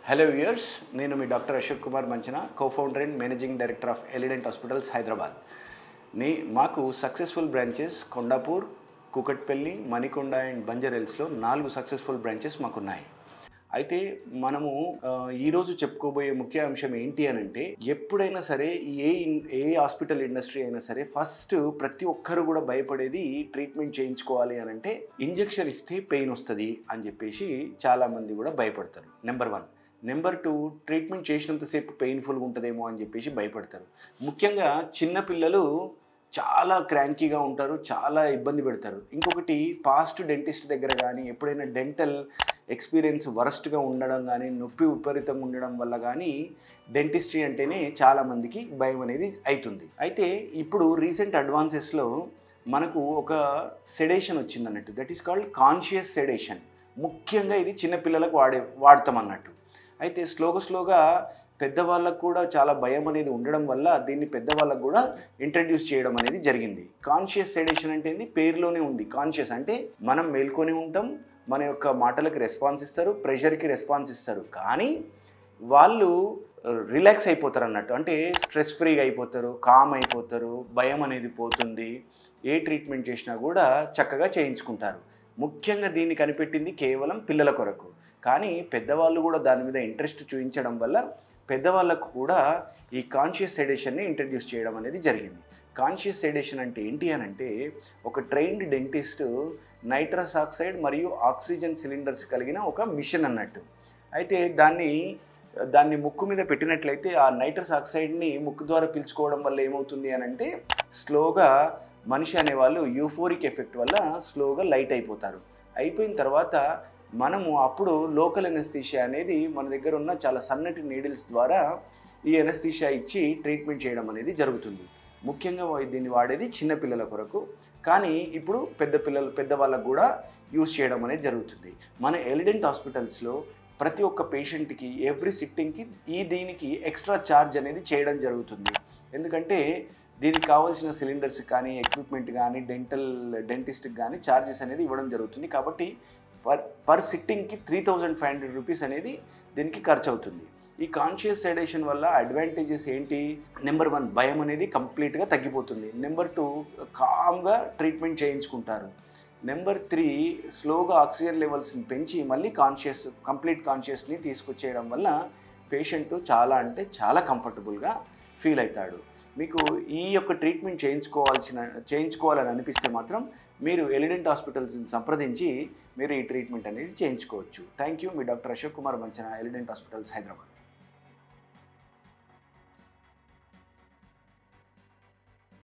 Hello viewers, నేను మీ doctor Ashok Kumar Manchana, co-founder and managing director of Elident hospitals Hyderabad. మాకు successful branches Kondapur, Kukatpally, Manikonda and బంజారాహిల్స్లో 4 successful branches మాకున్నాయి. అయితే మనము ఈరోజు చెప్పుకోబోయే ముఖ్య అంశం ఏంటి అని అంటే, ఎప్పుడైనా సరే ఏ హాస్పిటల్ ఇండస్ట్రీ అయినా సరే ఫస్ట్ ప్రతి ఒక్కరు కూడా భయపడేది ట్రీట్మెంట్ చేయించుకోవాలి అని అంటే ఇంజెక్షన్ ఇస్తే పెయిన్ వస్తుంది అని చెప్పేసి చాలామంది కూడా భయపడతారు. నెంబర్ 1. నెంబర్ 2, ట్రీట్మెంట్ చేసినంతసేపు పెయిన్ఫుల్గా ఉంటుందేమో అని చెప్పేసి భయపడతారు. ముఖ్యంగా చిన్నపిల్లలు చాలా క్రాంకీగా ఉంటారు, చాలా ఇబ్బంది పెడతారు. ఇంకొకటి, పాస్ట్ డెంటిస్ట్ దగ్గర కానీ ఎప్పుడైనా డెంటల్ ఎక్స్పీరియన్స్ వరస్ట్గా ఉండడం కానీ, నొప్పి విపరీతంగా ఉండడం వల్ల కానీ డెంటిస్ట్రీ అంటేనే చాలామందికి భయం అనేది అవుతుంది. అయితే ఇప్పుడు రీసెంట్ అడ్వాన్సెస్లో మనకు ఒక సెడేషన్ వచ్చింది అన్నట్టు, that is called conscious sedition. ముఖ్యంగా ఇది చిన్నపిల్లలకు వాడతాం అన్నట్టు. అయితే స్లోగా పెద్దవాళ్ళకు కూడా చాలా భయం అనేది ఉండడం వల్ల దీన్ని పెద్దవాళ్ళకు కూడా ఇంట్రడ్యూస్ చేయడం అనేది జరిగింది. కాన్షియస్ సెడేషన్ అంటే ఏంది? పేరులోనే ఉంది. కాన్షియస్ అంటే మనం మేల్కొని ఉంటాం, మన యొక్క మాటలకి రెస్పాన్స్ ఇస్తారు, ప్రెషర్కి రెస్పాన్స్ ఇస్తారు, కానీ వాళ్ళు రిలాక్స్ అయిపోతారు అన్నట్టు. అంటే స్ట్రెస్ ఫ్రీగా అయిపోతారు, కామ్ అయిపోతారు, భయం అనేది పోతుంది, ఏ ట్రీట్మెంట్ చేసినా కూడా చక్కగా చేయించుకుంటారు. ముఖ్యంగా దీన్ని కనిపెట్టింది కేవలం పిల్లల కొరకు. కానీ పెద్దవాళ్ళు కూడా దాని మీద ఇంట్రెస్ట్ చూపించడం వల్ల పెద్దవాళ్ళకు కూడా ఈ కాన్షియస్ సెడేషన్ని ఇంట్రడ్యూస్ చేయడం అనేది జరిగింది. కాన్షియస్ సెడేషన్ అంటే ఏంటి అని అంటే, ఒక ట్రైన్డ్ డెంటిస్ట్ నైట్రస్ ఆక్సైడ్ మరియు ఆక్సిజన్ సిలిండర్స్ కలిగిన ఒక మిషన్ అన్నట్టు. అయితే దాన్ని ముక్కు మీద పెట్టినట్లయితే ఆ నైట్రస్ ఆక్సైడ్ని ముక్కు ద్వారా పీల్చుకోవడం వల్ల ఏమవుతుంది అని అంటే, స్లోగా మనిషి అనేవాళ్ళు యూఫోరిక్ ఎఫెక్ట్ వల్ల స్లోగా లైట్ అయిపోతారు. అయిపోయిన తర్వాత మనము అప్పుడు లోకల్ ఎనస్థీషియా అనేది మన దగ్గర ఉన్న చాలా సన్నటి నీడిల్స్ ద్వారా ఈ ఎనస్థీషియా ఇచ్చి ట్రీట్మెంట్ చేయడం అనేది జరుగుతుంది. ముఖ్యంగా దీన్ని వాడేది చిన్నపిల్లల కొరకు, కానీ ఇప్పుడు పెద్దవాళ్ళకు కూడా యూజ్ చేయడం అనేది జరుగుతుంది. మన ఎలిడెంట్ హాస్పిటల్స్లో ప్రతి ఒక్క పేషెంట్కి ఎవ్రీ సిట్టింగ్కి దీనికి ఎక్స్ట్రా ఛార్జ్ అనేది చేయడం జరుగుతుంది. ఎందుకంటే దీనికి కావాల్సిన సిలిండర్స్ కానీ, ఎక్విప్మెంట్ కానీ, డెంటిస్ట్కి కానీ ఛార్జెస్ అనేది ఇవ్వడం జరుగుతుంది. కాబట్టి పర్ సిట్టింగ్కి 3,500 రూపీస్ అనేది దీనికి ఖర్చు అవుతుంది. ఈ కాన్షియస్ సెడేషన్ వల్ల అడ్వాంటేజెస్ ఏంటి? నెంబర్ 1, భయం అనేది కంప్లీట్గా తగ్గిపోతుంది. నెంబర్ 2, కామ్గా ట్రీట్మెంట్ చేయించుకుంటారు. నెంబర్ 3, స్లోగా ఆక్సిజన్ లెవెల్స్ని పెంచి మళ్ళీ కంప్లీట్ కాన్షియస్ని తీసుకొచ్చేయడం వల్ల పేషెంట్ చాలా అంటే చాలా కంఫర్టబుల్గా ఫీల్ అవుతాడు. మీకు ఈ యొక్క ట్రీట్మెంట్ చేయించుకోవాలని అనిపిస్తే మాత్రం మీరు ఎలిడెంట్ హాస్పిటల్స్ని సంప్రదించి మీరు ఈ ట్రీట్మెంట్ అనేది చేయించుకోవచ్చు. Thank you. Me doctor Ashok Kumar Manchana, Elident hospitals Hyderabad.